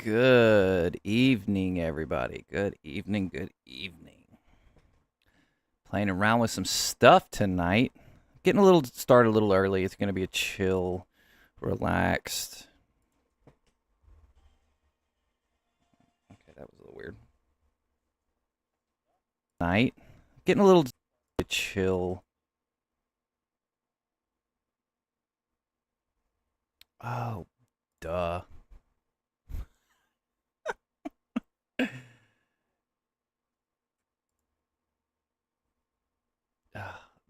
Good evening, everybody. Good evening. Good evening. Playing around with some stuff tonight. Getting a little started a little early. It's going to be a chill, relaxed. Okay, that was a little weird. Night. Getting a little chill. Oh, duh.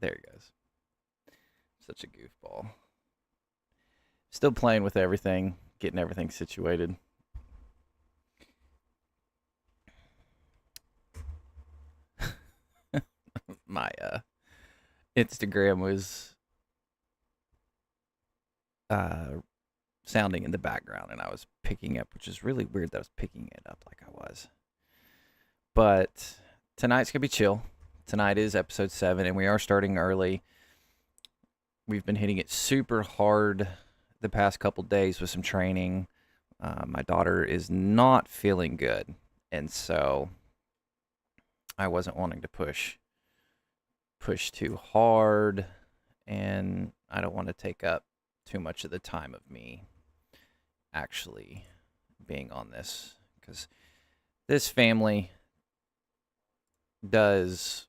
There he goes. Such a goofball. Still playing with everything, getting everything situated. My Instagram was uh, sounding in the background, and I was picking up, which is really weird that I was picking it up like I was. But tonight's gonna be chill. Tonight is episode 7, and we are starting early. We've been hitting it super hard the past couple days with some training. My daughter is not feeling good, and so I wasn't wanting to push too hard, and I don't want to take up too much of the time of me actually being on this, because this family does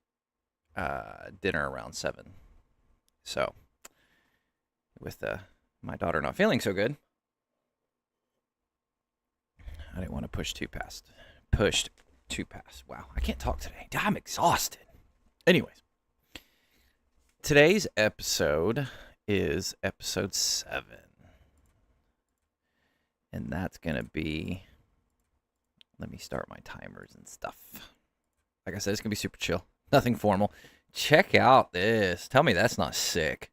dinner around 7. So with my daughter not feeling so good, I didn't want to push too past. Wow, I can't talk today. I'm exhausted. Anyways, today's episode is episode 7. And that's going to be, let me start my timers and stuff. Like I said, it's going to be super chill. Nothing formal. Check out this. Tell me that's not sick.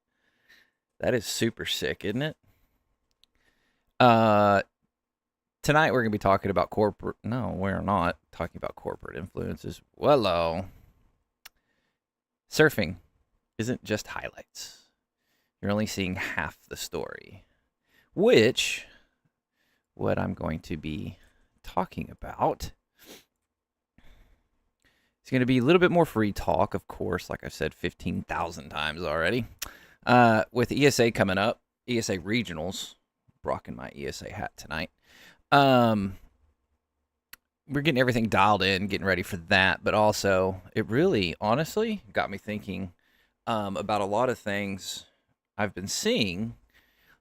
That is super sick, isn't it? Tonight we're going to be talking about corporate. No, we're not talking about corporate influences. Hello. Surfing isn't just highlights. You're only seeing half the story. Which, what I'm going to be talking about, it's going to be a little bit more free talk, of course, like I've said 15,000 times already. With ESA coming up, ESA Regionals, rocking my ESA hat tonight. We're getting everything dialed in, getting ready for that, but also it really, honestly, got me thinking about a lot of things I've been seeing.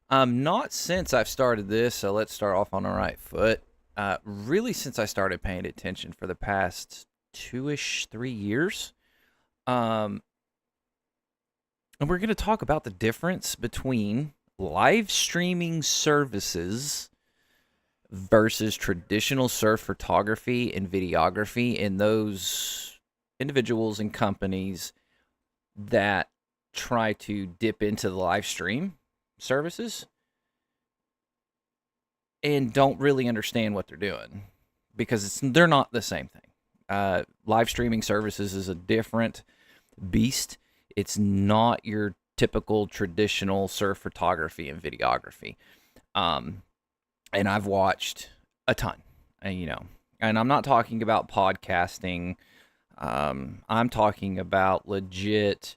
Not since I've started this, so let's start off on the right foot. Really, since I started paying attention for the past 3 years. And we're going to talk about the difference between live streaming services versus traditional surf photography and videography, and those individuals and companies that try to dip into the live stream services and don't really understand what they're doing, because they're not the same thing. Live streaming services is a different beast. It's not your typical traditional surf photography and videography. And I've watched a ton, and I'm not talking about podcasting. I'm talking about legit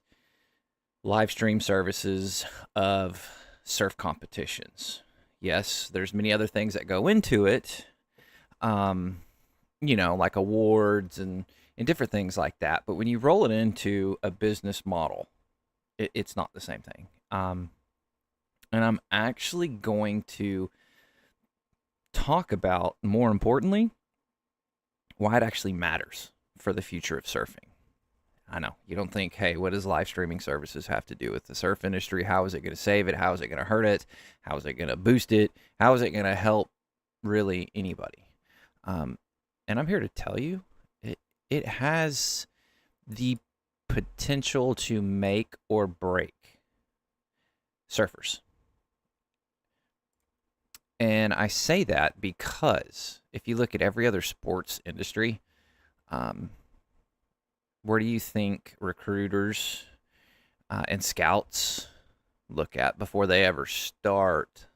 live stream services of surf competitions. Yes, there's many other things that go into it, like awards and different things like that. But when you roll it into a business model, it's not the same thing. And I'm actually going to talk about, more importantly, why it actually matters for the future of surfing. I know you don't think, hey, what does live streaming services have to do with the surf industry? How is it going to save it? How is it going to hurt it? How is it going to boost it? How is it going to help really anybody? And I'm here to tell you, it has the potential to make or break surfers. And I say that because if you look at every other sports industry, where do you think recruiters and scouts look at before they ever start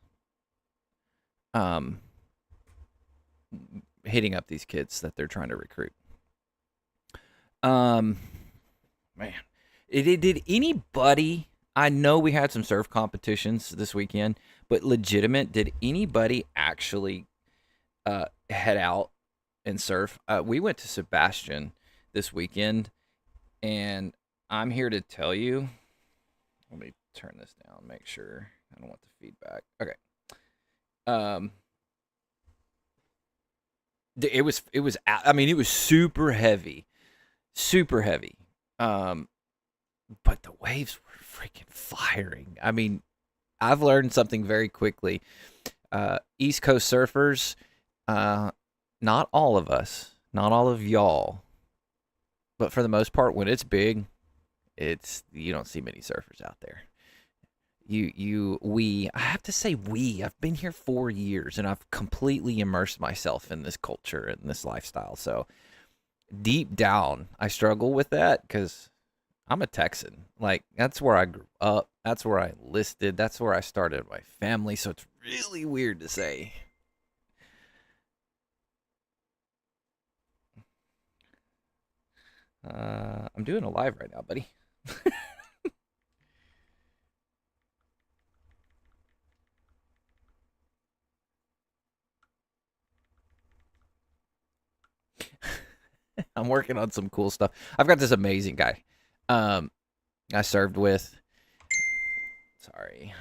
hitting up these kids that they're trying to recruit. Um, man, did anybody? I know we had some surf competitions this weekend, but legitimate, did anybody actually head out and surf? We went to Sebastian this weekend, and I'm here to tell you. Let me turn this down. Make sure I don't want the feedback. Okay. Um, it was. I mean, it was super heavy, super heavy. Um, but the waves were freaking firing. I mean, I've learned something very quickly. East Coast surfers, not all of us, not all of y'all, but for the most part, when it's big, it's you don't see many surfers out there. We, I have to say we. I've been here 4 years and I've completely immersed myself in this culture and this lifestyle. So deep down, I struggle with that because I'm a Texan. Like, that's where I grew up. That's where I enlisted. That's where I started my family. So it's really weird to say. I'm doing a live right now, buddy. I'm working on some cool stuff. I've got this amazing guy um, I served with. Sorry.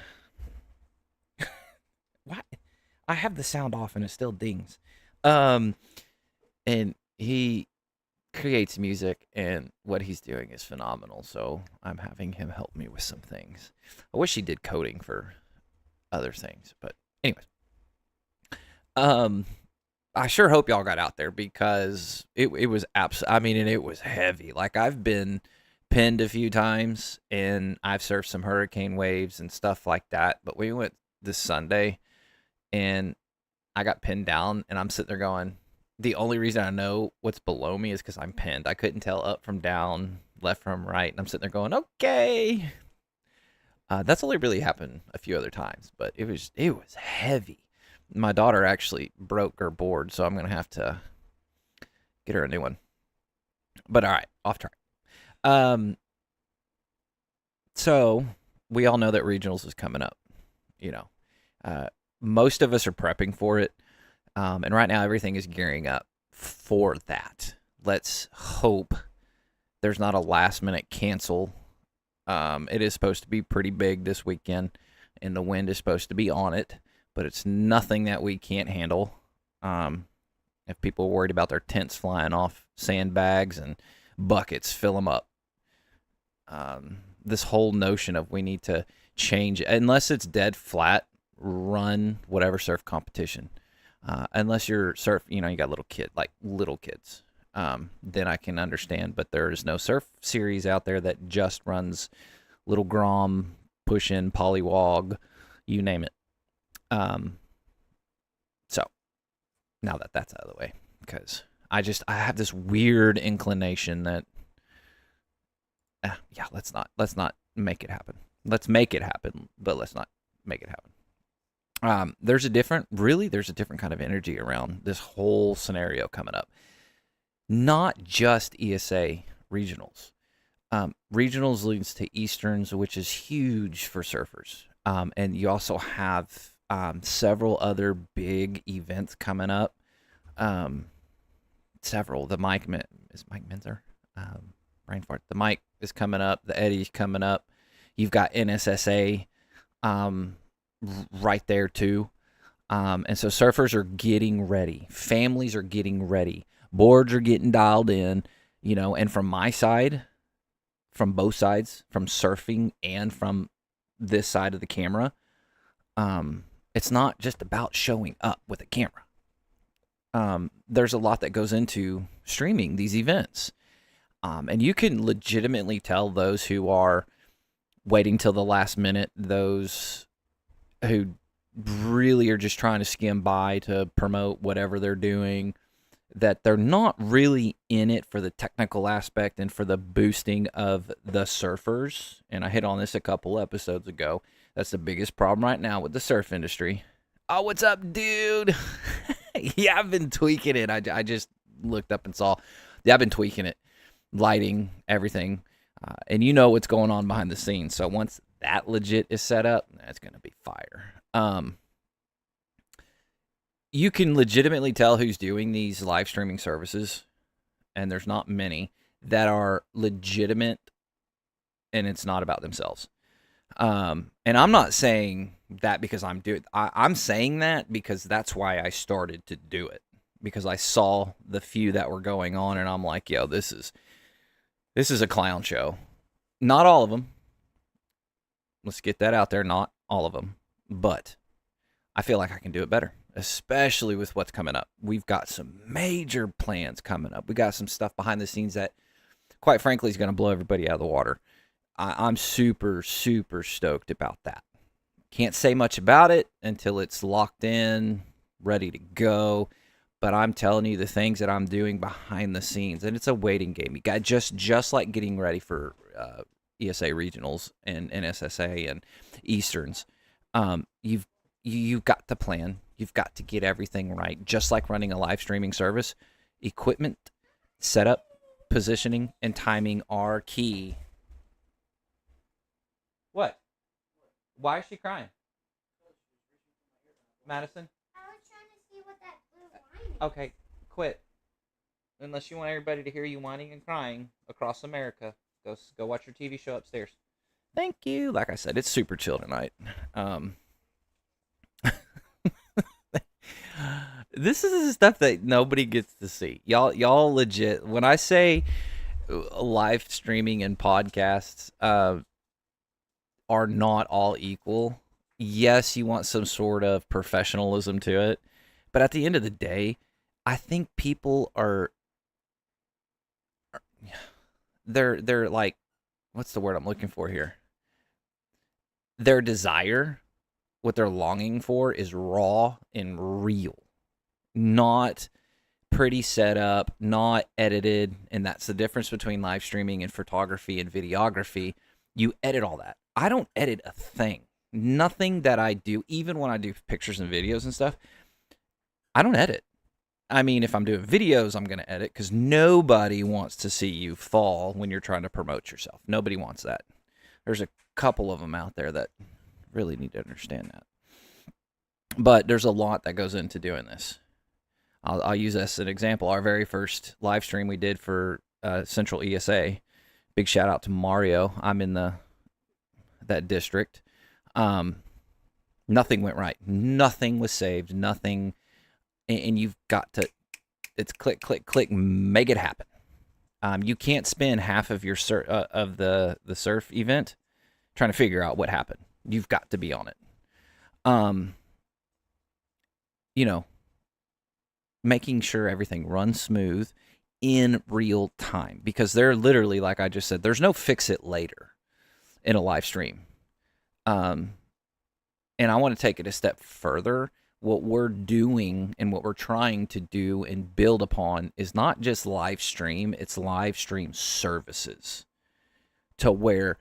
What? I have the sound off and it still dings. Um, and he creates music, and what he's doing is phenomenal. So I'm having him help me with some things. I wish he did coding for other things, but anyways, um, I sure hope y'all got out there because it was I mean, and it was heavy. Like, I've been pinned a few times, and I've surfed some hurricane waves and stuff like that. But we went this Sunday, and I got pinned down, and I'm sitting there going, the only reason I know what's below me is because I'm pinned. I couldn't tell up from down, left from right, and I'm sitting there going, okay. That's only really happened a few other times, but it was heavy. My daughter actually broke her board, so I'm gonna have to get her a new one. But all right, off track. Um, so we all know that regionals is coming up. You know, uh, most of us are prepping for it. And right now, everything is gearing up for that. Let's hope there's not a last minute cancel. It is supposed to be pretty big this weekend, and the wind is supposed to be on it, but it's nothing that we can't handle. If people are worried about their tents flying off, sandbags and buckets, fill them up. This whole notion of we need to change, unless it's dead flat, run whatever surf competition. Unless you're surf, you got little kids, then I can understand. But there is no surf series out there that just runs little Grom, push in, polywog, you name it. So now that that's out of the way, because I have this weird inclination that, yeah, let's not make it happen. Let's make it happen, but let's not make it happen. There's a different kind of energy around this whole scenario coming up. Not just ESA regionals. Regionals leads to Easterns, which is huge for surfers. And you also have several other big events coming up. Several. The Mike is Mike Minzer. Brain fart. The Mike is coming up. The Eddie's coming up. You've got NSSA. Right there too. And so surfers are getting ready. Families are getting ready. Boards are getting dialed in, and from my side, from both sides, from surfing and from this side of the camera, it's not just about showing up with a camera. There's a lot that goes into streaming these events. And you can legitimately tell those who are waiting till the last minute, those who really are just trying to skim by to promote whatever they're doing, that they're not really in it for the technical aspect and for the boosting of the surfers. And I hit on this a couple episodes ago. That's the biggest problem right now with the surf industry. Oh, what's up, dude? Yeah, I've been tweaking it. I just looked up and saw. Yeah, I've been tweaking it, lighting, everything, and you know what's going on behind the scenes. So once that legit is set up, that's gonna be fire. You can legitimately tell who's doing these live streaming services, and there's not many that are legitimate, and it's not about themselves. And I'm not saying that because I'm saying that because that's why I started to do it, because I saw the few that were going on, and I'm like, yo, this is a clown show. Not all of them. Let's get that out there. Not all of them, but I feel like I can do it better, especially with what's coming up. We've got some major plans coming up. We got some stuff behind the scenes that, quite frankly, is going to blow everybody out of the water. I'm super, super stoked about that. Can't say much about it until it's locked in, ready to go. But I'm telling you the things that I'm doing behind the scenes, and it's a waiting game. You got just like getting ready for ESA regionals and NSSA and Easterns. You've got to plan. You've got to get everything right. Just like running a live streaming service, equipment, setup, positioning, and timing are key. What? Why is she crying? Madison? I was trying to see what that blue line is. Okay, quit. Unless you want everybody to hear you whining and crying across America, go watch your TV show upstairs. Thank you. Like I said, it's super chill tonight. This is the stuff that nobody gets to see. Y'all legit. When I say live streaming and podcasts, are not all equal. Yes, you want some sort of professionalism to it, but at the end of the day, I think people they're like, what's the word I'm looking for here? Their desire, what they're longing for, is raw and real, not pretty setup, not edited, and that's the difference between live streaming and photography and videography. You edit all that. I don't edit a thing. Nothing that I do, even when I do pictures and videos and stuff, I don't edit. I mean, if I'm doing videos, I'm going to edit because nobody wants to see you fall when you're trying to promote yourself. Nobody wants that. There's a couple of them out there that really need to understand that. But there's a lot that goes into doing this. I'll use this as an example. Our very first live stream we did for Central ESA. Big shout out to Mario. I'm in that district. Nothing went right. Nothing was saved. Nothing, and you've got to. It's click, click, click. Make it happen. You can't spend half of your of the surf event trying to figure out what happened. You've got to be on it. Making sure everything runs smooth in real time, because they're literally, like I just said, there's no fix it later in a live stream. And I want to take it a step further. What we're doing and what we're trying to do and build upon is not just live stream, it's live stream services, to where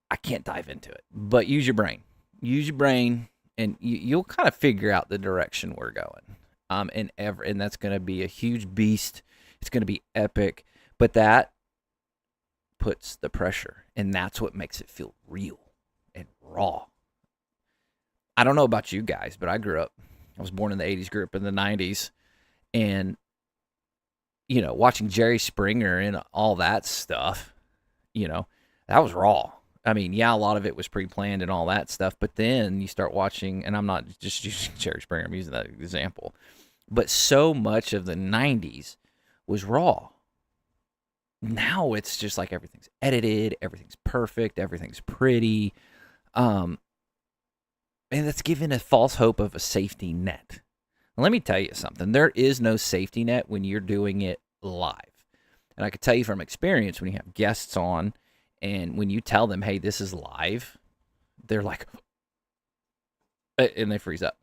I can't dive into it, but use your brain, and you'll kind of figure out the direction we're going. And that's going to be a huge beast. It's going to be epic, but that puts the pressure, and that's what makes it feel real and raw. I don't know about you guys, but I was born in the 80s, grew up in the 90s, and, watching Jerry Springer and all that stuff, that was raw. I mean, yeah, a lot of it was pre-planned and all that stuff, but then you start watching, and I'm not just using Jerry Springer, I'm using that example, but so much of the 90s was raw. Now it's just like everything's edited, everything's perfect, everything's pretty, and that's giving a false hope of a safety net. And let me tell you something. There is no safety net when you're doing it live. And I can tell you from experience, when you have guests on and when you tell them, hey, this is live, they're like, and they freeze up.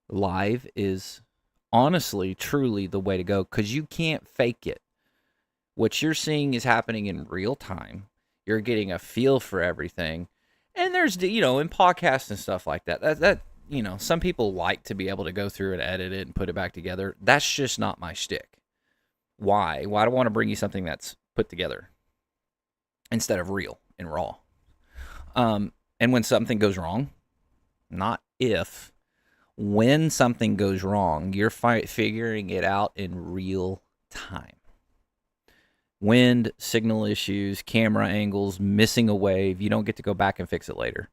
Live is honestly, truly the way to go, because you can't fake it. What you're seeing is happening in real time. You're getting a feel for everything. And there's, in podcasts and stuff like that, some people like to be able to go through and edit it and put it back together. That's just not my shtick. Why? Why do I want to bring you something that's put together instead of real and raw? And when something goes wrong, not if, when something goes wrong, you're figuring it out in real time. Wind, signal issues, camera angles, missing a wave. You don't get to go back and fix it later.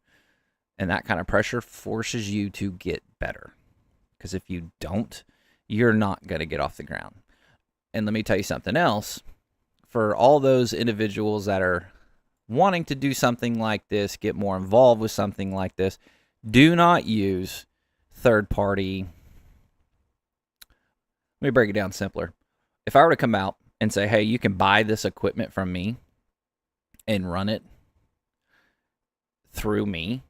And that kind of pressure forces you to get better. Because if you don't, you're not going to get off the ground. And let me tell you something else. For all those individuals that are wanting to do something like this, get more involved with something like this, do not use third-party. Let me break it down simpler. If I were to come out and say, hey, you can buy this equipment from me and run it through me,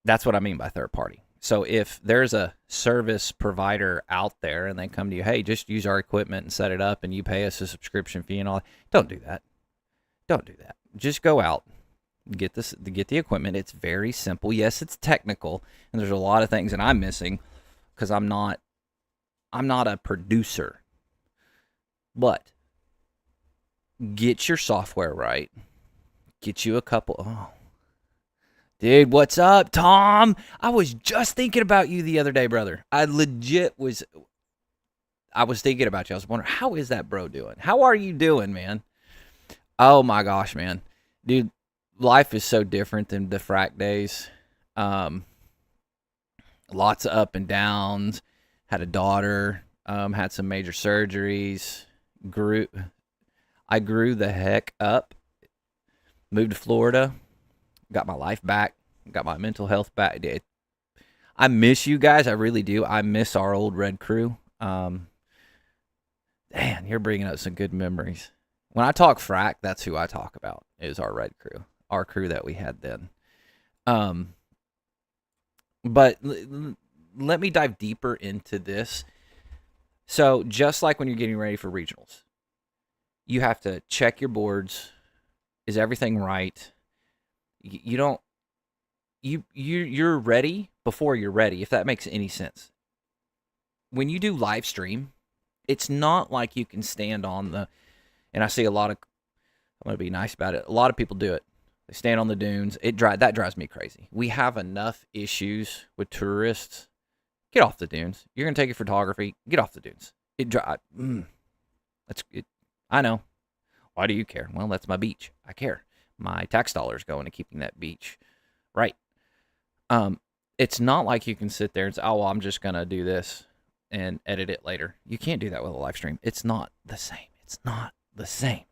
that's what I mean by third party. So if there's a service provider out there and they come to you, hey, just use our equipment and set it up and you pay us a subscription fee and all, don't do that. Don't do that. Just go out, get the equipment. It's very simple. Yes, it's technical, and there's a lot of things that I'm missing because I'm not a producer. But get your software right. Get you a couple. Oh, dude, what's up, Tom? I was just thinking about you the other day, brother. I was thinking about you. I was wondering, how is that bro doing? How are you doing, man? Oh my gosh, man. Dude, life is so different than the frack days. Lots of up and downs. Had a daughter. Had some major surgeries. I grew the heck up. Moved to Florida. Got my life back. Got my mental health back. I miss you guys. I really do. I miss our old Red Crew. Man, you're bringing up some good memories. When I talk frack, that's who I talk about, is our Red Crew. Our crew that we had then. But let me dive deeper into this. So just like when you're getting ready for regionals, you have to check your boards. Is everything right? You're ready before you're ready, if that makes any sense. When you do live stream, it's not like you can stand on and I see I'm going to be nice about it. A lot of people do it. They stand on the dunes. That drives me crazy. We have enough issues with tourists. Get off the dunes. You're going to take your photography. Get off the dunes. I know. Why do you care? Well, that's my beach. I care. My tax dollars go into keeping that beach right. It's not like you can sit there and say, oh, well, I'm just going to do this and edit it later. You can't do that with a live stream. It's not the same. It's not the same.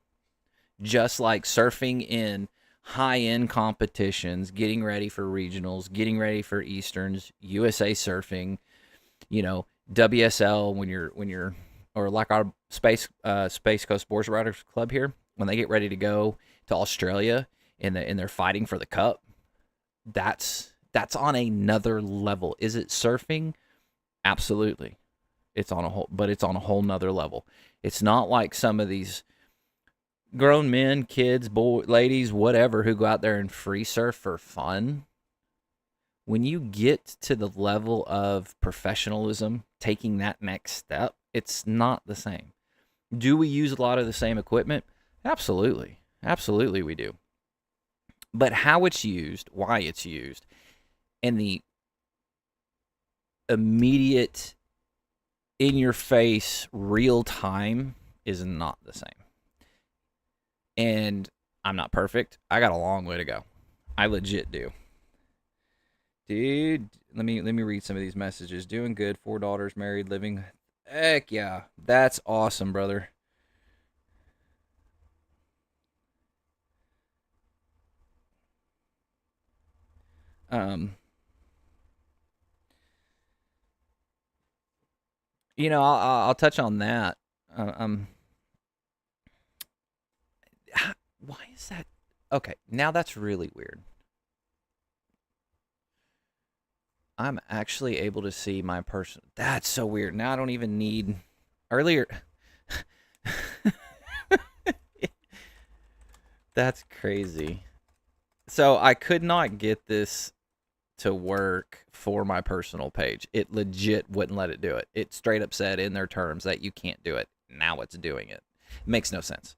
Just like surfing in high-end competitions, getting ready for regionals, getting ready for Easterns, USA Surfing, WSL when you're or like our Space Coast Boards Riders Club here, when they get ready to go to Australia and they're fighting for the cup, that's on another level. Is it surfing? Absolutely. It's on a whole nother level. It's not like some of these grown men, kids, ladies, whatever, who go out there and free surf for fun. When you get to the level of professionalism, taking that next step, it's not the same. Do we use a lot of the same equipment? Absolutely. Absolutely we do. But how it's used, why it's used, and the immediate, in-your-face, real-time is not the same. And I'm not perfect. I got a long way to go. I legit do. Dude, let me read some of these messages. Doing good. 4 daughters, married, living. Heck yeah. That's awesome, brother. I'll touch on that. Why is that? Okay, now that's really weird. I'm actually able to see my person. That's so weird. Now I don't even need earlier. That's crazy. So I could not get this to work for my personal page. It legit wouldn't let it do it. It straight up said in their terms that you can't do it. Now it's doing it. It makes no sense.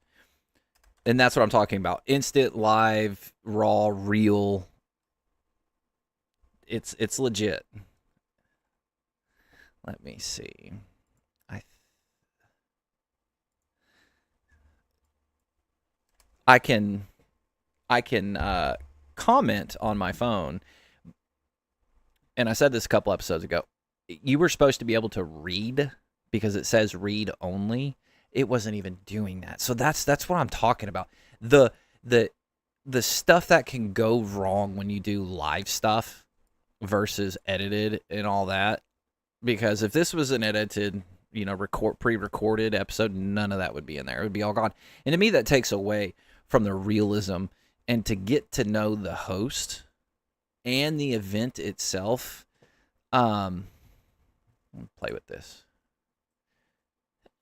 And that's what I'm talking about. Instant, live, raw, real. It's legit. Let me see. I can comment on my phone, and I said this a couple episodes ago. You were supposed to be able to read because it says read only. It wasn't even doing that. So that's what I'm talking about. The stuff that can go wrong when you do live stuff versus edited and all that. Because if this was an edited, pre-recorded episode, none of that would be in there. It would be all gone. And to me, that takes away from the realism. And to get to know the host and the event itself, let me play with this.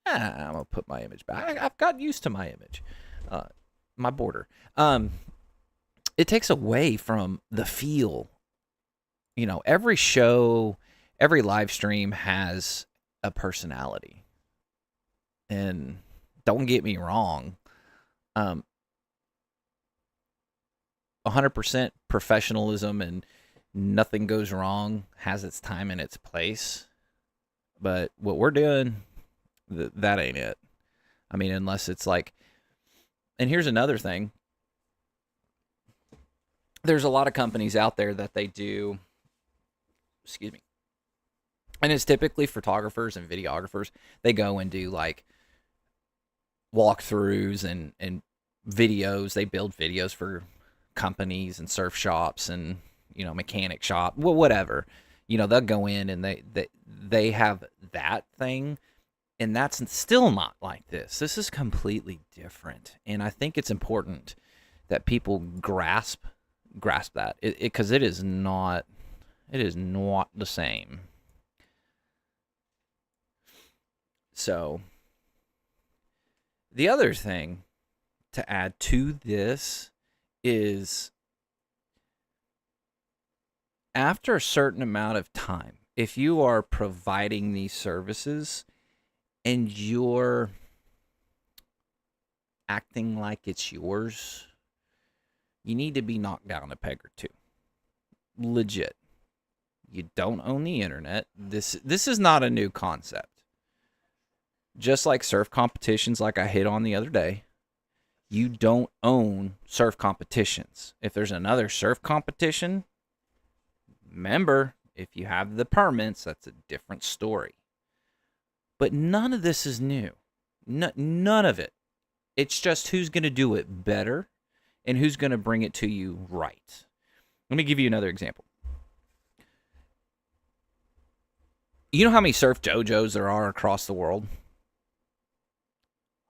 I'm going to put my image back. I've got used to my image, my border. It takes away from the feel. Every show, every live stream has a personality. And don't get me wrong, 100% professionalism and nothing goes wrong has its time and its place. But what we're doing, that ain't it. I mean, unless it's like, and here's another thing. There's a lot of companies out there that they do, and it's typically photographers and videographers. They go and do like walkthroughs and videos. They build videos for companies and surf shops and mechanic shop, whatever. They'll go in and they have that thing, and that's still not like this. This is completely different, and I think it's important that people grasp that, because it is not the same. So the other thing to add to this is, after a certain amount of time, if you are providing these services and you're acting like it's yours, you need to be knocked down a peg or two. Legit. You don't own the internet. This is not a new concept. Just like surf competitions, like I hit on the other day, you don't own surf competitions. If there's another surf competition, remember, if you have the permits, that's a different story. But none of this is new. None of it. It's just who's going to do it better and who's going to bring it to you right. Let me give you another example. You know how many Surf Dojos there are across the world?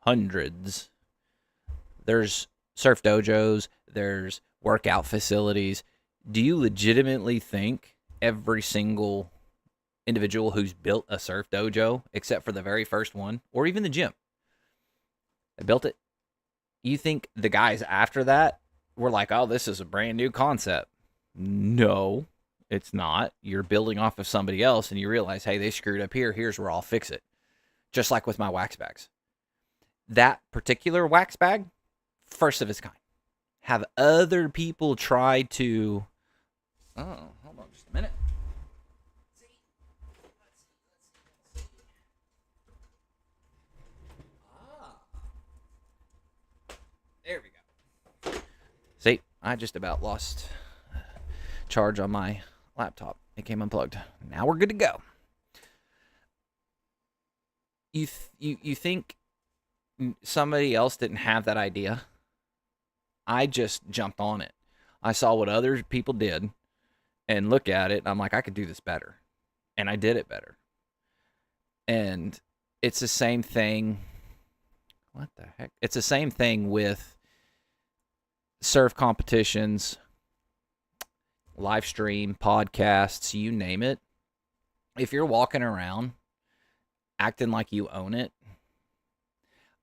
Hundreds. There's surf dojos, there's workout facilities. Do you legitimately think every single individual who's built a surf dojo, except for the very first one, or even the gym, they built it? You think the guys after that were like, oh, this is a brand new concept? No, it's not. You're building off of somebody else, and you realize, hey, they screwed up here. Here's where I'll fix it. Just like with my wax bags. That particular wax bag, first of its kind. Have other people try to... Oh, hold on just a minute. There we go. See, I just about lost charge on my laptop. It came unplugged. Now we're good to go. You think somebody else didn't have that idea? I just jumped on it. I saw what other people did and look at it, and I'm like, I could do this better. And I did it better. And it's the same thing. What the heck? It's the same thing with surf competitions, live stream, podcasts, you name it. If you're walking around acting like you own it,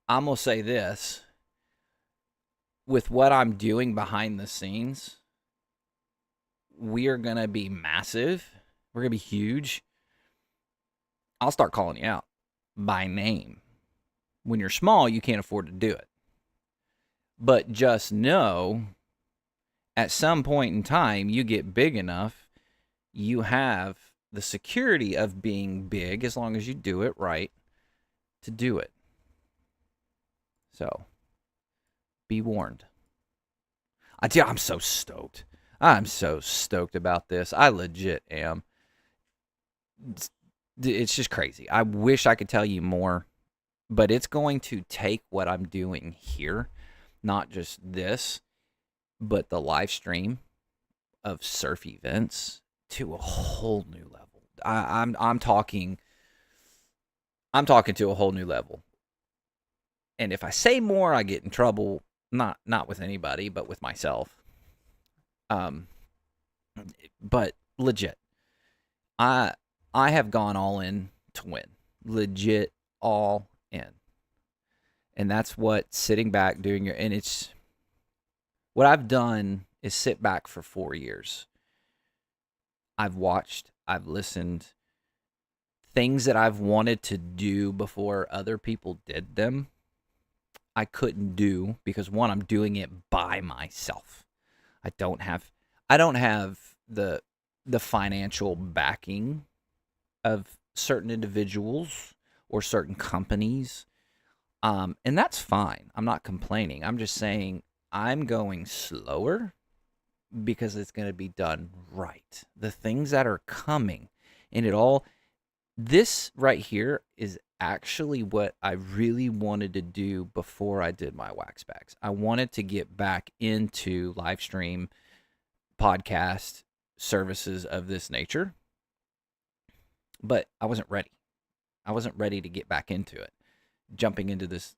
I'm going to say this. With what I'm doing behind the scenes, we are going to be massive, we're going to be huge, I'll start calling you out by name. When you're small, you can't afford to do it. But just know, at some point in time, you get big enough, you have the security of being big, as long as you do it right, to do it. So, be warned. I'm so stoked. I'm so stoked about this. I legit am. It's just crazy. I wish I could tell you more, but it's going to take what I'm doing here, not just this, but the live stream of surf events, to a whole new level. I'm talking to a whole new level. And if I say more, I get in trouble. Not with anybody, but with myself. But legit, I have gone all in to win. Legit all in. And that's what sitting back doing what I've done is sit back for 4 years. I've watched, I've listened. Things that I've wanted to do before other people did them, I couldn't do because, one, I'm doing it by myself. I don't have the financial backing of certain individuals or certain companies. And that's fine. I'm not complaining. I'm just saying I'm going slower because it's going to be done right. The things that are coming, and this right here is actually what I really wanted to do before I did my wax bags. I wanted to get back into live stream podcast services of this nature, but I wasn't ready. I wasn't ready to get back into it. Jumping into this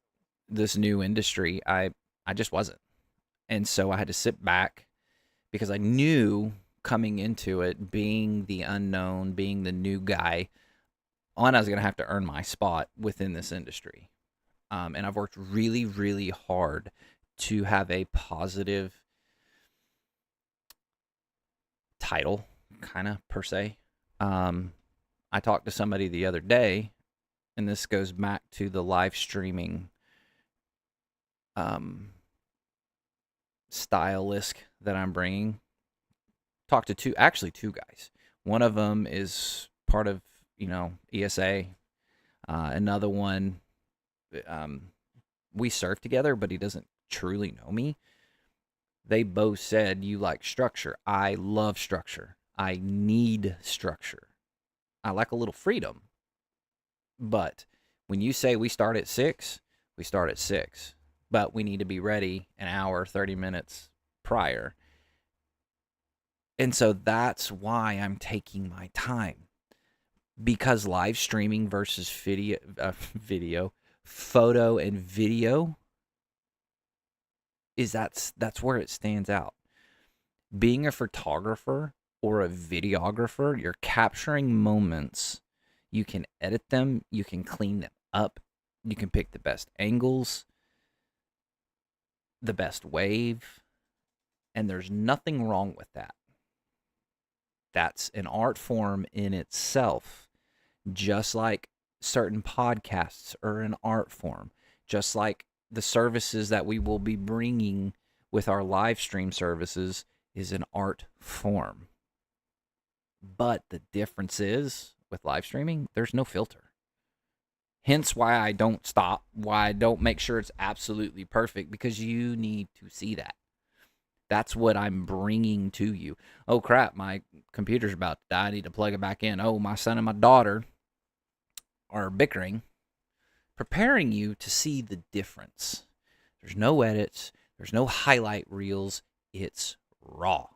new industry, I just wasn't. And so I had to sit back because I knew coming into it, being the unknown, being the new guy, I was going to have to earn my spot within this industry. And I've worked really, really hard to have a positive title, kind of, per se. I talked to somebody the other day, and this goes back to the live streaming stylist that I'm bringing. Talked to two guys. One of them is part of, ESA. Another one, we surf together, but he doesn't truly know me. They both said, you like structure. I love structure. I need structure. I like a little freedom. But when you say we start at 6, we start at 6. But we need to be ready an hour, 30 minutes prior. And so that's why I'm taking my time. Because live streaming versus photo and video that's where it stands out. Being a photographer or a videographer, you're capturing moments. You can edit them, you can clean them up, you can pick the best angles, the best wave, and there's nothing wrong with that. That's an art form in itself, just like certain podcasts are an art form, just like the services that we will be bringing with our live stream services is an art form. But the difference is, with live streaming, there's no filter. Hence why I don't stop, why I don't make sure it's absolutely perfect, because you need to see that. That's what I'm bringing to you. Oh, crap, my computer's about to die. I need to plug it back in. Oh, my son and my daughter are bickering. Preparing you to see the difference. There's no edits. There's no highlight reels. It's raw.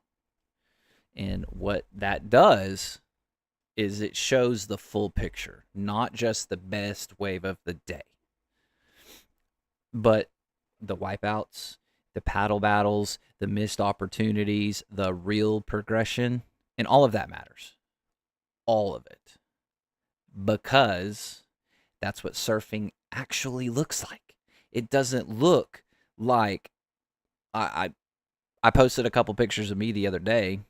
And what that does is it shows the full picture, not just the best wave of the day, but the wipeouts, the paddle battles, the missed opportunities, the real progression, and all of that matters. All of it. Because that's what surfing actually looks like. It doesn't look like I posted a couple pictures of me the other day,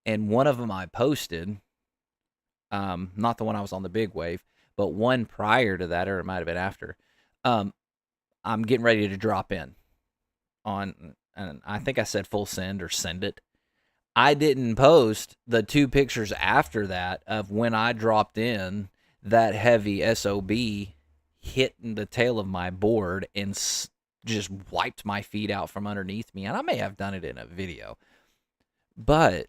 and one of them I posted, not the one I was on the big wave, but one prior to that, or it might have been after. I'm getting ready to drop in on, and I think I said full send or send it. I didn't post the 2 pictures after that of when I dropped in, that heavy SOB hitting the tail of my board and just wiped my feet out from underneath me. And I may have done it in a video, but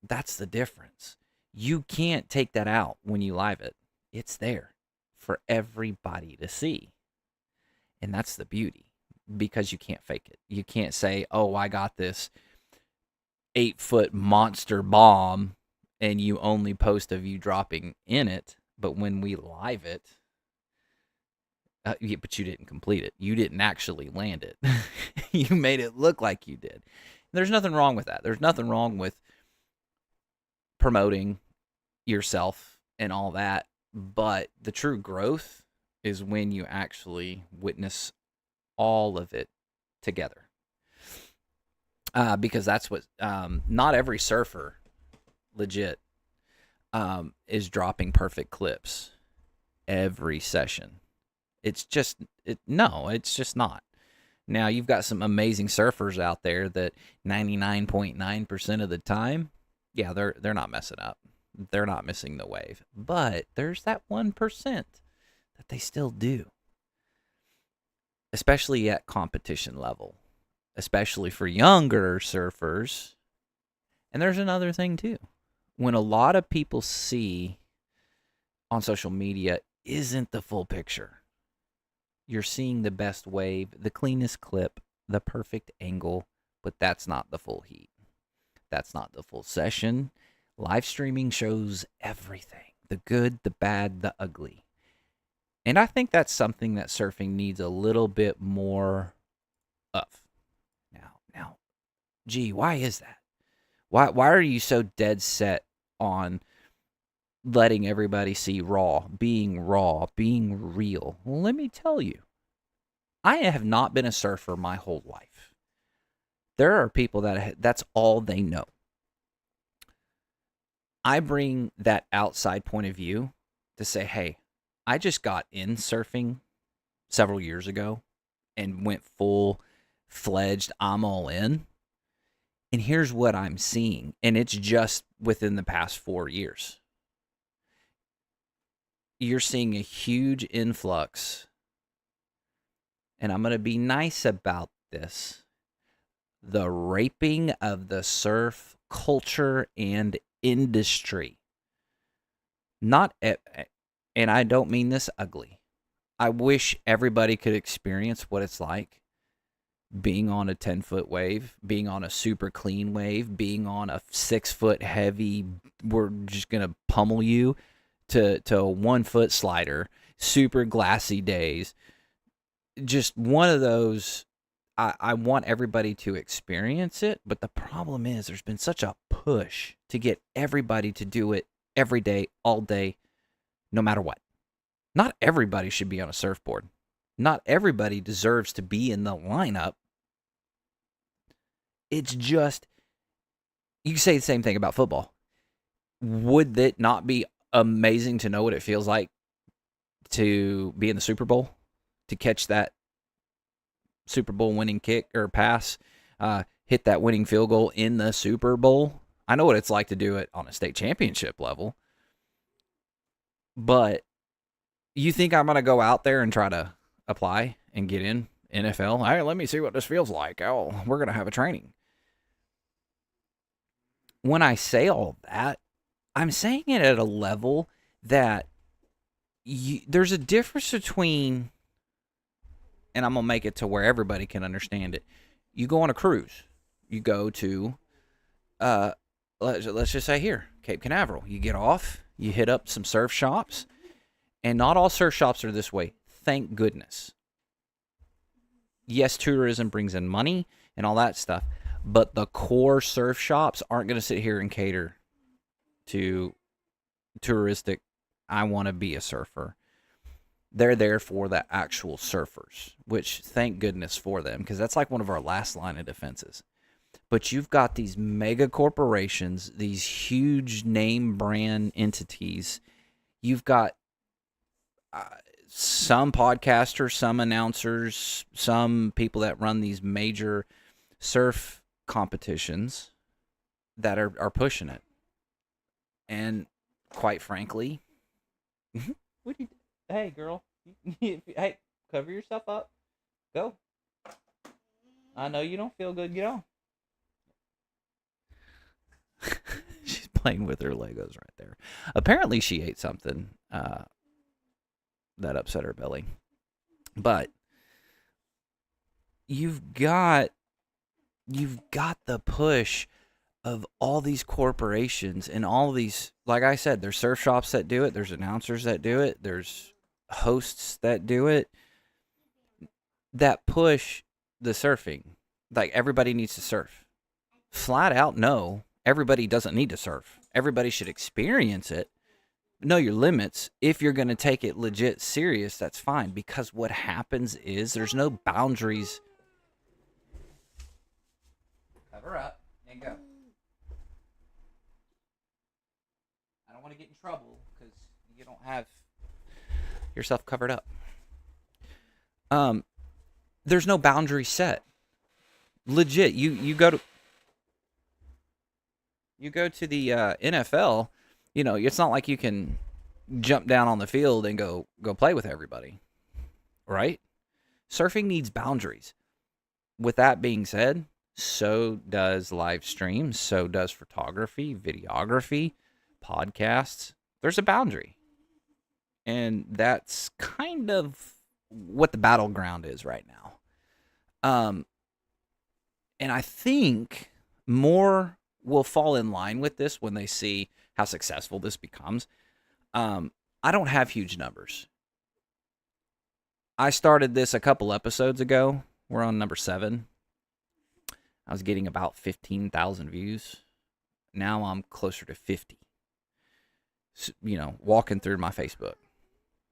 that's the difference. You can't take that out when you live it. It's there for everybody to see. And that's the beauty, because you can't fake it. You can't say, oh, I got this 8-foot monster bomb, and you only post of you dropping in it. But when we live it, but you didn't complete it. You didn't actually land it. You made it look like you did. There's nothing wrong with that. There's nothing wrong with promoting yourself and all that. But the true growth is when you actually witness all of it together. Because that's what, not every surfer legit is dropping perfect clips every session. It's just, it's just not. Now, you've got some amazing surfers out there that 99.9% of the time, yeah, they're not messing up. They're not missing the wave. But there's that 1% that they still do, especially at competition level, especially for younger surfers. And there's another thing too. When a lot of people see on social media isn't the full picture. You're seeing the best wave, the cleanest clip, the perfect angle, but that's not the full heat. That's not the full session. Live streaming shows everything, the good, the bad, the ugly. And I think that's something that surfing needs a little bit more of. Now, gee, why is that? Why are you so dead set on letting everybody see raw, being real? Well, let me tell you, I have not been a surfer my whole life. There are people that's all they know. I bring that outside point of view to say, hey, I just got in surfing several years ago and went full-fledged, I'm all in. And here's what I'm seeing, and it's just within the past 4 years. You're seeing a huge influx, and I'm going to be nice about this, the raping of the surf culture and industry. And I don't mean this ugly. I wish everybody could experience what it's like being on a 10-foot wave, being on a super clean wave, being on a 6-foot heavy, we're just going to pummel you, to a 1-foot slider, super glassy days. Just one of those, I want everybody to experience it, but the problem is there's been such a push to get everybody to do it every day, all day, no matter what. Not everybody should be on a surfboard. Not everybody deserves to be in the lineup. It's just, you can say the same thing about football. Would it not be amazing to know what it feels like to be in the Super Bowl? To catch that Super Bowl winning kick or pass, hit that winning field goal in the Super Bowl. I know what it's like to do it on a state championship level. But you think I'm going to go out there and try to apply and get in NFL? Hey, let me see what this feels like. Oh, we're going to have a training. When I say all that, I'm saying it at a level that there's a difference between, and I'm going to make it to where everybody can understand it. You go on a cruise. You go to, let's just say here, Cape Canaveral. You get off, you hit up some surf shops, and not all surf shops are this way. Thank goodness. Yes, tourism brings in money and all that stuff, but the core surf shops aren't going to sit here and cater to touristic, I want to be a surfer. They're there for the actual surfers, which thank goodness for them, because that's like one of our last line of defenses. But you've got these mega corporations, these huge name brand entities. You've got uh, some podcasters, some announcers, some people that run these major surf competitions that are pushing it. And quite frankly, what do you? Hey, girl, hey, cover yourself up. Go. I know you don't feel good. Get on. She's playing with her Legos right there. Apparently, she ate something that upset her belly. But you've got the push of all these corporations and all these, like I said, there's surf shops that do it, there's announcers that do it, there's hosts that do it, that push the surfing. Like, everybody needs to surf. Flat out, no. Everybody doesn't need to surf. Everybody should experience it. Know your limits. If you're going to take it legit serious, that's fine. Because what happens is there's no boundaries. Cover up and go. I don't want to get in trouble because you don't have yourself covered up. There's no boundary set. Legit, you go to the NFL. You know, it's not like you can jump down on the field and go play with everybody, right? Surfing needs boundaries. With that being said, so does live streams, so does photography, videography, podcasts. There's a boundary. And that's kind of what the battleground is right now. And I think more will fall in line with this when they see how successful this becomes. I don't have huge numbers. I started this a couple episodes ago. We're on number 7. I was getting about 15,000 views. Now I'm closer to 50. So, walking through my Facebook.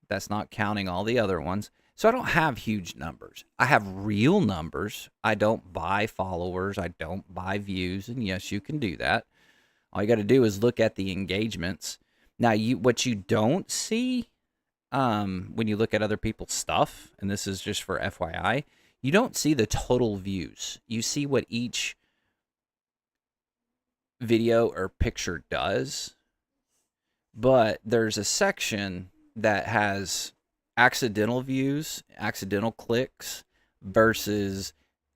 That's not counting all the other ones. So I don't have huge numbers. I have real numbers. I don't buy followers. I don't buy views. And yes, you can do that. All you got to do is look at the engagements. Now, what you don't see when you look at other people's stuff, and this is just for FYI, you don't see the total views. You see what each video or picture does. But there's a section that has accidental views, accidental clicks versus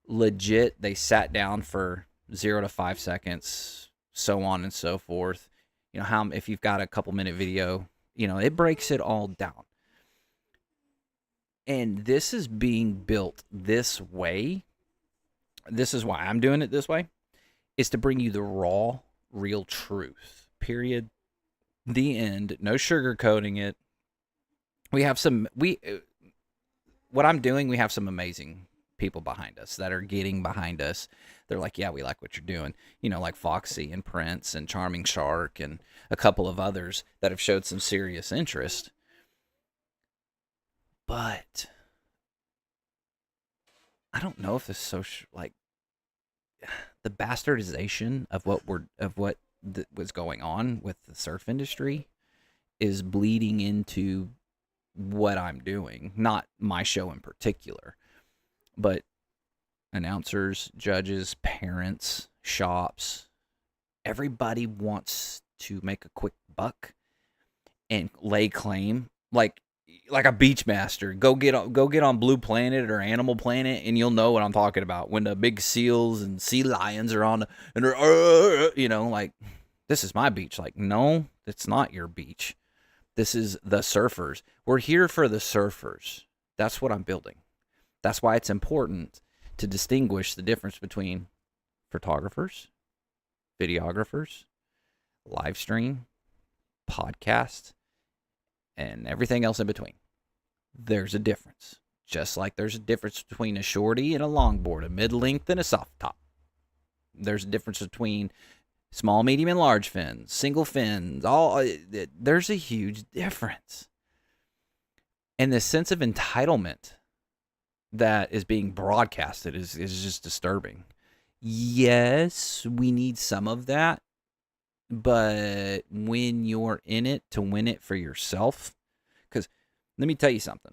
legit. They sat down for 0 to 5 seconds, so on and so forth. If you've got a couple minute video, it breaks it all down. And this is being built this way. This is why I'm doing it this way, is to bring you the raw, real truth. Period. The end. No sugarcoating it. What I'm doing, we have some amazing people behind us that are getting behind us. They're like, yeah, we like what you're doing. Like Foxy and Prince and Charming Shark and a couple of others that have showed some serious interest. But I don't know if the social, the bastardization of what was going on with the surf industry is bleeding into what I'm doing. Not my show in particular, but announcers, judges, parents, shops, everybody wants to make a quick buck and lay claim, like a Beachmaster. Go get on Blue Planet or Animal Planet, and you'll know what I'm talking about. When the big seals and sea lions are on, and they're this is my beach. Like, no, it's not your beach. This is the surfers. We're here for the surfers. That's what I'm building. That's why it's important to distinguish the difference between photographers, videographers, live stream, podcast, and everything else in between. There's a difference. Just like there's a difference between a shorty and a longboard, a mid-length and a soft top. There's a difference between small, medium, and large fins, single fins. There's a huge difference. And the sense of entitlement that is being broadcasted is just disturbing. Yes, we need some of that, but when you're in it to win it for yourself, because let me tell you something.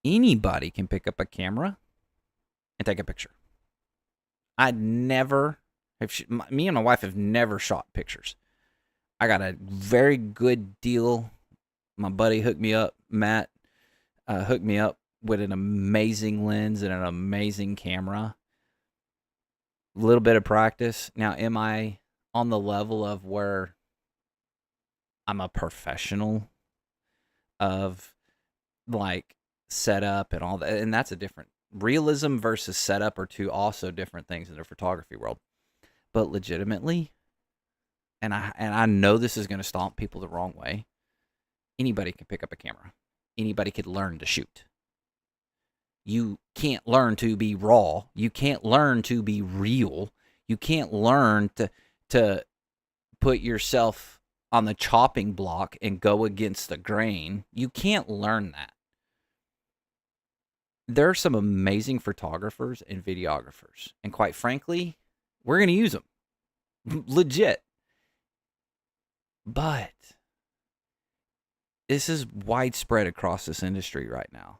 Anybody can pick up a camera and take a picture. Me and my wife have never shot pictures. I got a very good deal. My buddy hooked me up, Matt, hooked me up with an amazing lens and an amazing camera. A little bit of practice. Now, am I on the level of where I'm a professional of like setup and all that? And that's a different realism versus setup are two also different things in the photography world. But legitimately, and I know this is going to stomp people the wrong way. Anybody can pick up a camera. Anybody could learn to shoot. You can't learn to be raw. You can't learn to be real. You can't learn to put yourself on the chopping block and go against the grain. You can't learn that. There are some amazing photographers and videographers. And quite frankly, we're going to use them. Legit. But this is widespread across this industry right now.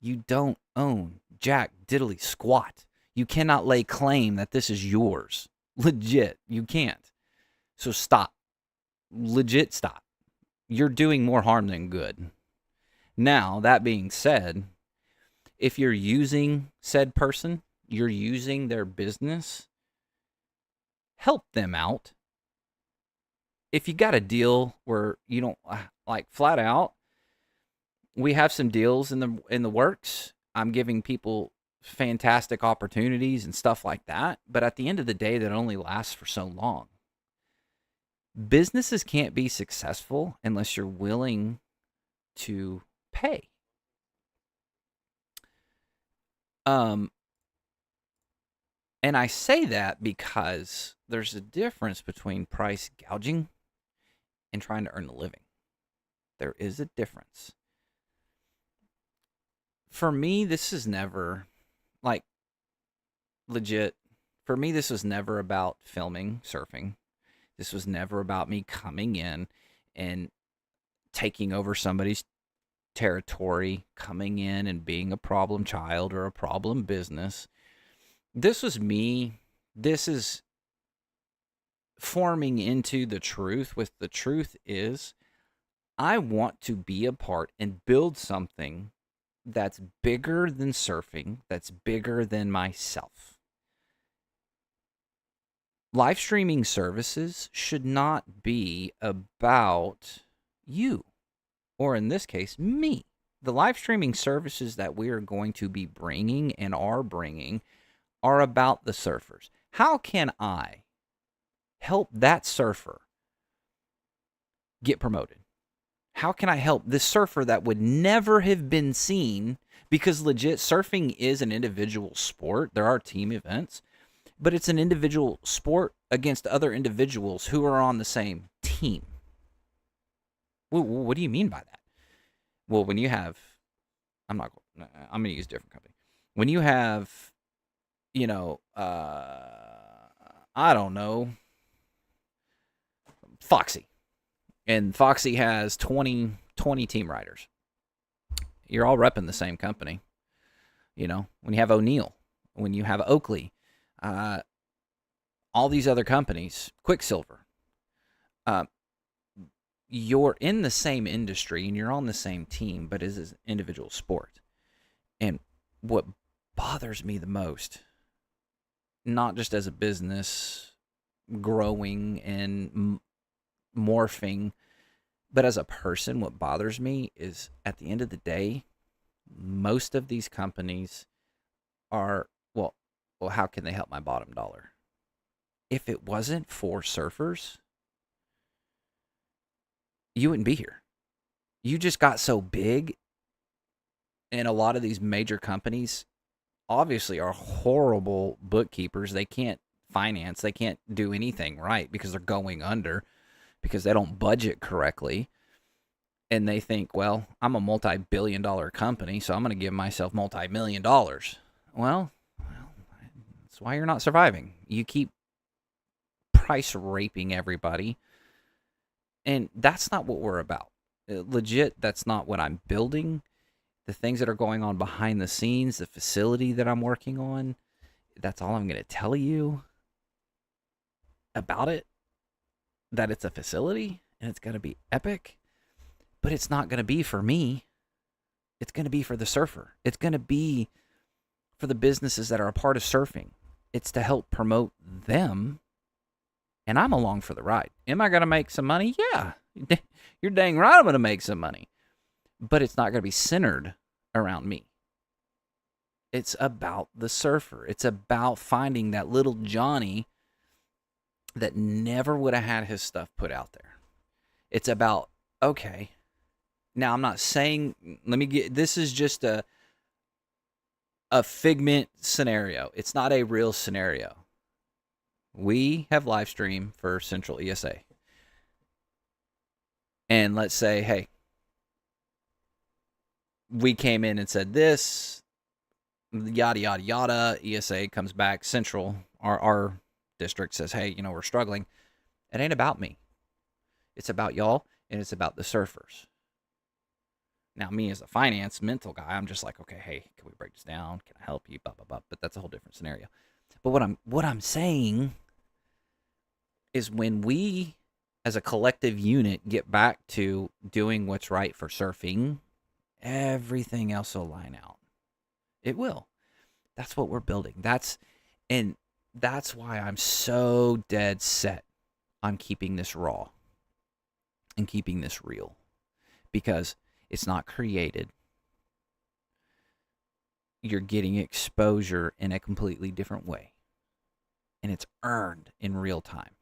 You don't own jack diddly squat. You cannot lay claim that this is yours. Legit, you can't. So stop. Legit stop. You're doing more harm than good. Now, that being said, if you're using said person, you're using their business, help them out. If you got a deal where you don't like flat out, we have some deals in the works. I'm giving people fantastic opportunities and stuff like that, but at the end of the day, that only lasts for so long. Businesses can't be successful unless you're willing to pay. And I say that because there's a difference between price gouging and trying to earn a living. There is a difference. For me, this is never, like, legit. For me, this was never about filming surfing. This was never about me coming in and taking over somebody's territory, coming in and being a problem child or a problem business. This was me. This is forming into the truth. With the truth is, I want to be a part and build something that's bigger than surfing, that's bigger than myself. Live streaming services should not be about you, or in this case, me. The live streaming services that we are going to be bringing and are bringing are about the surfers. How can I help that surfer get promoted? How can I help this surfer that would never have been seen? Because legit, surfing is an individual sport. There are team events, but it's an individual sport against other individuals who are on the same team. What do you mean by that? Well, when you have, I'm going to use a different company. When you have, I don't know, Foxy. And Foxy has 20 team riders. You're all repping the same company. When you have O'Neill, when you have Oakley, all these other companies, Quicksilver, you're in the same industry and you're on the same team, but it is an individual sport. And what bothers me the most, not just as a business growing and morphing, but as a person, what bothers me is at the end of the day, most of these companies are, well, how can they help my bottom dollar? If it wasn't for surfers, you wouldn't be here. You just got so big, and a lot of these major companies obviously are horrible bookkeepers. They can't finance. They can't do anything right because they're going under, because they don't budget correctly. And they think, well, I'm a multi-billion dollar company, so I'm going to give myself multi-million dollars. Well, that's why you're not surviving. You keep price raping everybody, and that's not what we're about. Legit, that's not what I'm building. The things that are going on behind the scenes, the facility that I'm working on, that's all I'm going to tell you about it. That it's a facility and it's going to be epic, but it's not going to be for me. It's going to be for the surfer. It's going to be for the businesses that are a part of surfing. It's to help promote them, and I'm along for the ride. Am I going to make some money? Yeah. You're dang right I'm going to make some money. But it's not going to be centered around me. It's about the surfer. It's about finding that little Johnny that never would have had his stuff put out there. It's about, okay, now I'm not saying, this is just a figment scenario. It's not a real scenario. We have live stream for Central ESA. And let's say, hey, we came in and said this, yada, yada, yada. ESA comes back. Central, our district says, hey, we're struggling. It ain't about me. It's about y'all, and it's about the surfers. Now, me as a finance mental guy, I'm just like, okay, hey, can we break this down? Can I help you? Blah, blah, blah. But that's a whole different scenario. But what I'm saying is when we, as a collective unit, get back to doing what's right for surfing, everything else will line out. It will. That's what we're building. That's why I'm so dead set on keeping this raw and keeping this real, because it's not created. You're getting exposure in a completely different way, and it's earned in real time.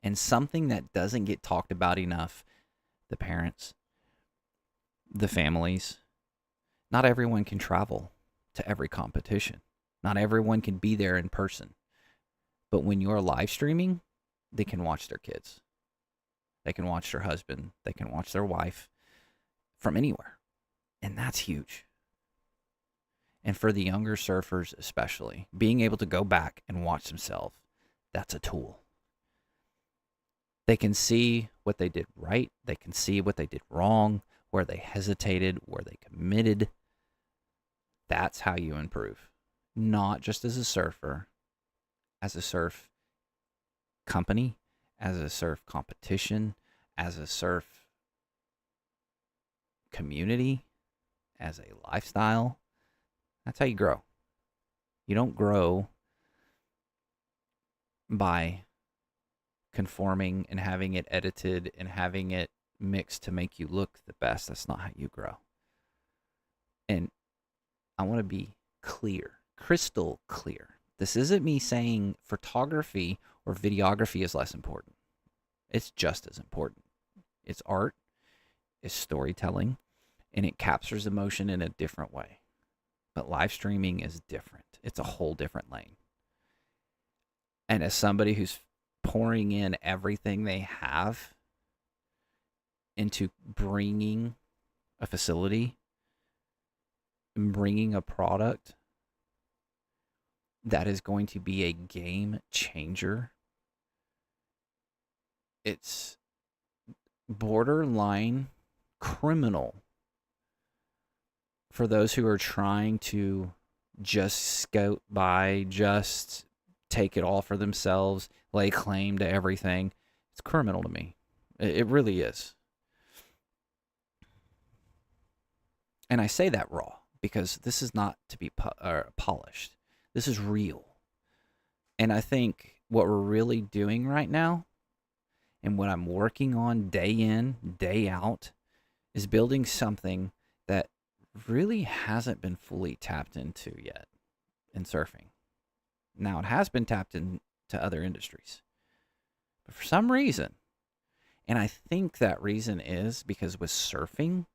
And something that doesn't get talked about enough, the parents, the families, not everyone can travel to every competition. Not everyone can be there in person. But when you're live streaming, they can watch their kids. They can watch their husband. They can watch their wife from anywhere. And that's huge. And for the younger surfers especially, being able to go back and watch themselves, that's a tool. They can see what they did right. They can see what they did wrong, where they hesitated, where they committed. That's how you improve. Not just as a surfer, as a surf company, as a surf competition, as a surf community, as a lifestyle. That's how you grow. You don't grow by conforming and having it edited and having it mixed to make you look the best. That's not how you grow. And I want to be clear, crystal clear. This isn't me saying photography or videography is less important. It's just as important. It's art, it's storytelling, and it captures emotion in a different way. But live streaming is different. It's a whole different lane. And as somebody who's pouring in everything they have into bringing a facility, bringing a product that is going to be a game changer, it's borderline criminal for those who are trying to just scout by, just take it all for themselves, lay claim to everything. It's criminal to me. It really is. And I say that raw because this is not to be polished. This is real. And I think what we're really doing right now, and what I'm working on day in, day out, is building something that really hasn't been fully tapped into yet in surfing. Now, it has been tapped into other industries. But for some reason, and I think that reason is because with surfing,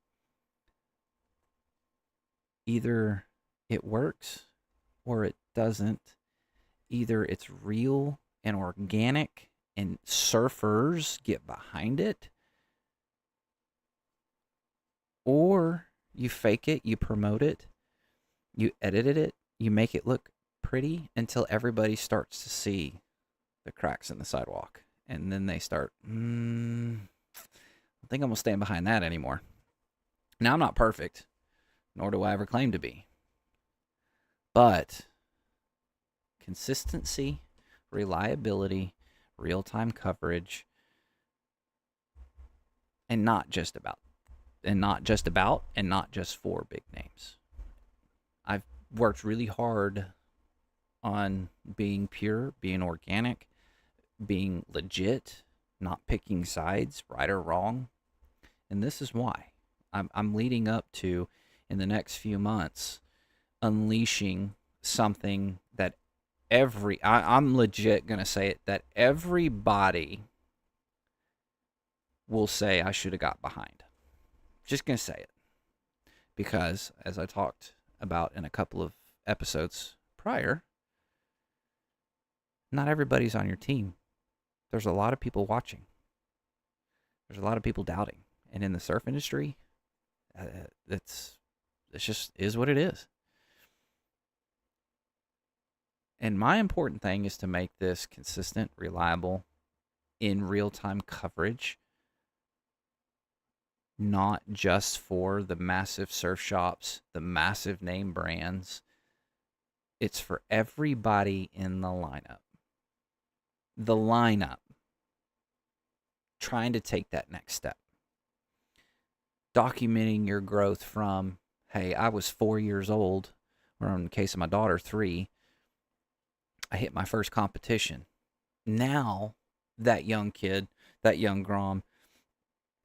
either it works or it doesn't. Either it's real and organic and surfers get behind it, Or you fake it, you promote it, you edited it, you make it look pretty until everybody starts to see the cracks in the sidewalk. And then they start, I think I'm going to stand behind that anymore. Now, I'm not perfect, nor do I ever claim to be. But consistency, reliability, real-time coverage, and not just for big names. I've worked really hard on being pure, being organic, being legit, not picking sides, right or wrong. And this is why I'm leading up to, in the next few months, unleashing something that I'm legit going to say it, that everybody will say I should have got behind. Just going to say it. Because, as I talked about in a couple of episodes prior, not everybody's on your team. There's a lot of people watching. There's a lot of people doubting. And in the surf industry, it's just is what it is. And my important thing is to make this consistent, reliable, in real-time coverage, not just for the massive surf shops, the massive name brands. It's for everybody in the lineup. The lineup trying to take that next step. Documenting your growth from, hey, I was 4 years old, or in the case of my daughter, 3, I hit my first competition. Now, that young kid, that young Grom,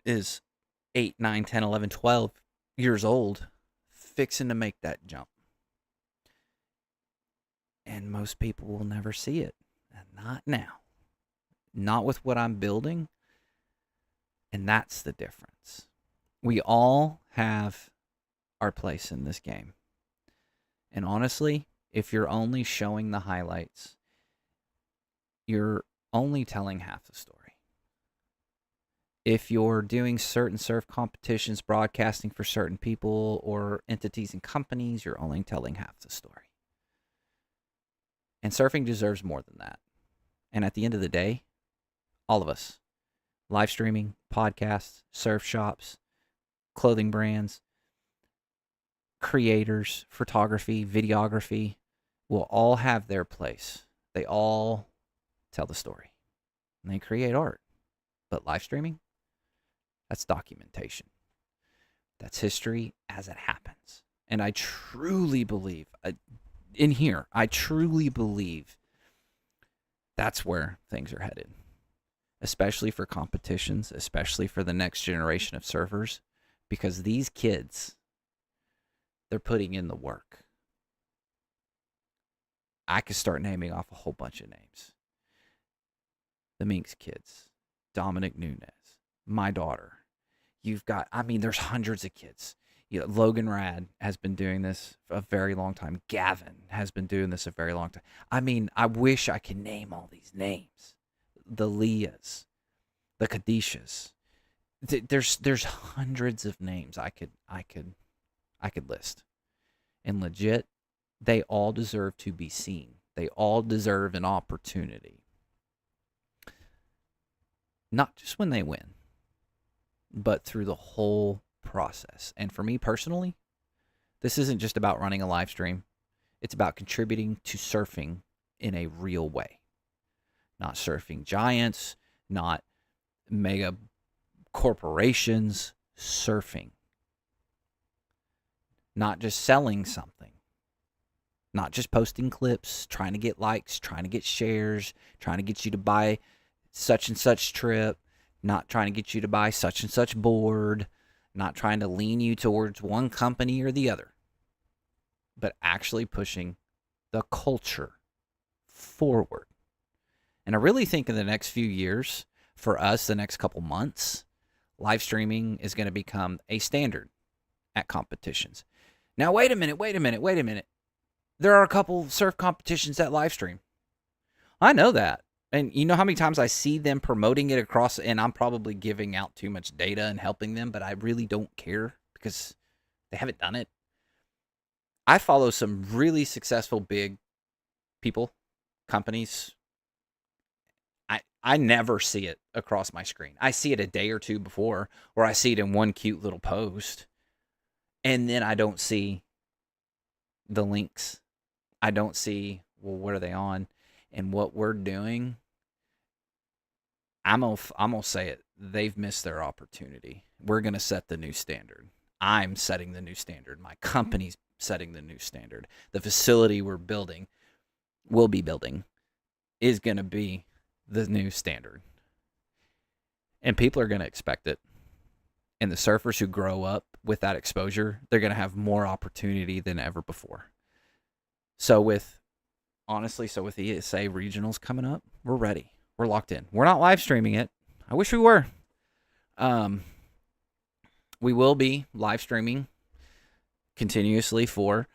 is 8, 9, 10, 11, 12 years old, fixing to make that jump. And most people will never see it. Not now. Not with what I'm building. And that's the difference. We all have our place in this game. And honestly, if you're only showing the highlights, you're only telling half the story. If you're doing certain surf competitions, broadcasting for certain people or entities and companies, you're only telling half the story. And surfing deserves more than that. And at the end of the day, all of us, live streaming, podcasts, surf shops, clothing brands, creators, photography, videography, will all have their place. They all tell the story. And they create art. But live streaming, that's documentation. That's history as it happens. And I truly believe, I truly believe that's where things are headed. Especially for competitions, especially for the next generation of surfers. Because these kids, they're putting in the work. I could start naming off a whole bunch of names. The Minx kids, Dominic Nunes, my daughter. You've got, there's hundreds of kids. Logan Rad has been doing this for a very long time. Gavin has been doing this a very long time. I wish I could name all these names. The Leahs, the Kadishas. There's hundreds of names I could list. And legit, they all deserve to be seen. They all deserve an opportunity. Not just when they win, but through the whole process. And for me personally, this isn't just about running a live stream. It's about contributing to surfing in a real way. Not surfing giants, not mega corporations, surfing. Not just selling something. Not just posting clips, trying to get likes, trying to get shares, trying to get you to buy such and such trip, not trying to get you to buy such and such board, not trying to lean you towards one company or the other, but actually pushing the culture forward. And I really think in the next few years, for us, the next couple months, live streaming is going to become a standard at competitions. Now, wait a minute. There are a couple surf competitions that live stream. I know that. And you know how many times I see them promoting it across, and I'm probably giving out too much data and helping them, but I really don't care because they haven't done it. I follow some really successful big people, companies. I never see it across my screen. I see it a day or two before, or I see it in one cute little post, and then I don't see the links. I don't see, well, what are they on? And what we're doing, I'm gonna say it. They've missed their opportunity. We're gonna set the new standard. I'm setting the new standard. My company's setting the new standard. The facility we'll be building, is gonna be the new standard. And people are gonna expect it. And the surfers who grow up with that exposure, they're gonna have more opportunity than ever before. So with ESA regionals coming up, we're ready. We're locked in. We're not live streaming it. I wish we were. We will be live streaming continuously for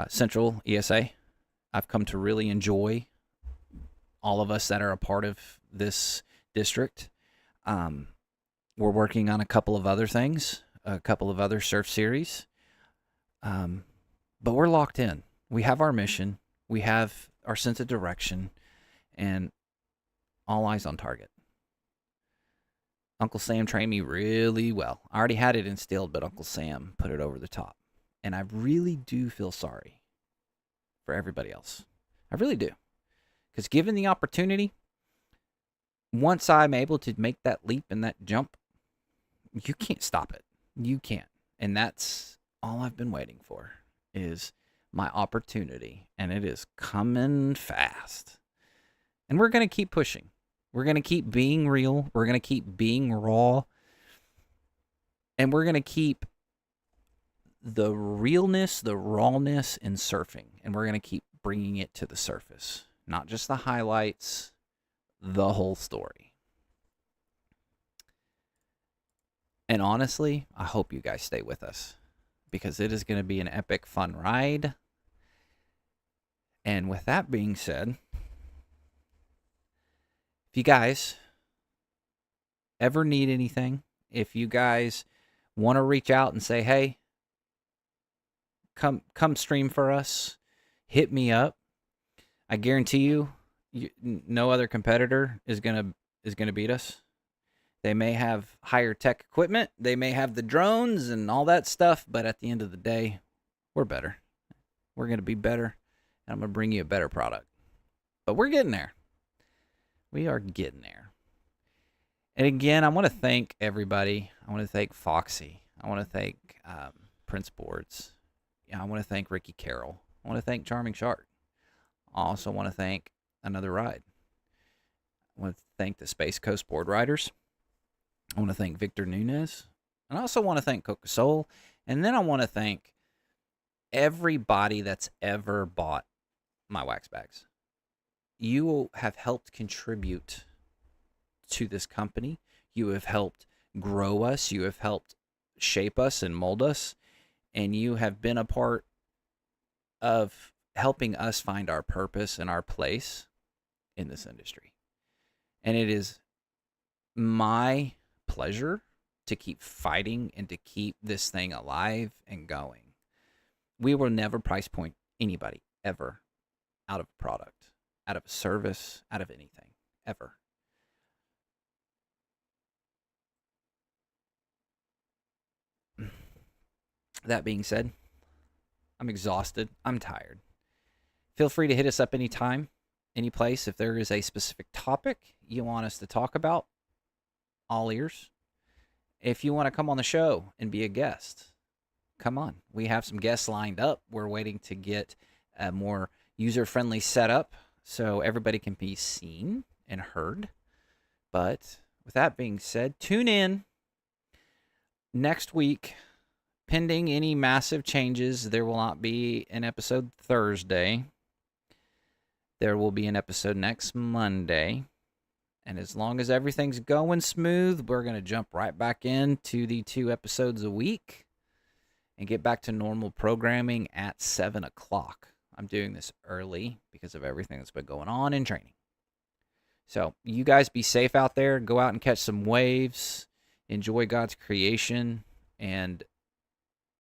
Central ESA. I've come to really enjoy all of us that are a part of this district. We're working on a couple of other things, a couple of other surf series. But we're locked in. We have our mission. We have our sense of direction, and all eyes on target. Uncle Sam trained me really well. I already had it instilled, but Uncle Sam put it over the top. And I really do feel sorry for everybody else. I really do. Because given the opportunity, once I'm able to make that leap and that jump, you can't stop it. You can't. And that's all I've been waiting for, is my opportunity. And it is coming fast. And we're going to keep pushing. We're going to keep being real. We're going to keep being raw. And we're going to keep the realness, the rawness in surfing. And we're going to keep bringing it to the surface. Not just the highlights, the whole story. And honestly, I hope you guys stay with us, because it is going to be an epic, fun ride. And with that being said, if you guys ever need anything, if you guys want to reach out and say, hey, come stream for us, hit me up. I guarantee you, no other competitor is gonna beat us. They may have higher tech equipment, they may have the drones and all that stuff, but at the end of the day, we're better. We're gonna be better, and I'm gonna bring you a better product. But we're getting there. We are getting there. And again, I want to thank everybody. I want to thank Foxy. I want to thank Prince Boards. I want to thank Ricky Carroll. I want to thank Charming Shark. I also want to thank Another Ride. I want to thank the Space Coast Board Riders. I want to thank Victor Nunez. And I also want to thank Coca Soul. And then I want to thank everybody that's ever bought my wax bags. You have helped contribute to this company. You have helped grow us. You have helped shape us and mold us. And you have been a part of helping us find our purpose and our place in this industry. And it is my pleasure to keep fighting and to keep this thing alive and going. We will never price point anybody ever out of a product, out of a service, out of anything, ever. That being said, I'm exhausted. I'm tired. Feel free to hit us up anytime, any place. If there is a specific topic you want us to talk about, all ears. If you want to come on the show and be a guest, come on. We have some guests lined up. We're waiting to get a more user-friendly setup so everybody can be seen and heard. But with that being said, tune in next week. Pending any massive changes, there will not be an episode Thursday. There will be an episode next Monday. And as long as everything's going smooth, we're going to jump right back into the 2 episodes a week and get back to normal programming at 7 o'clock. I'm doing this early because of everything that's been going on in training. So you guys be safe out there. Go out and catch some waves. Enjoy God's creation. And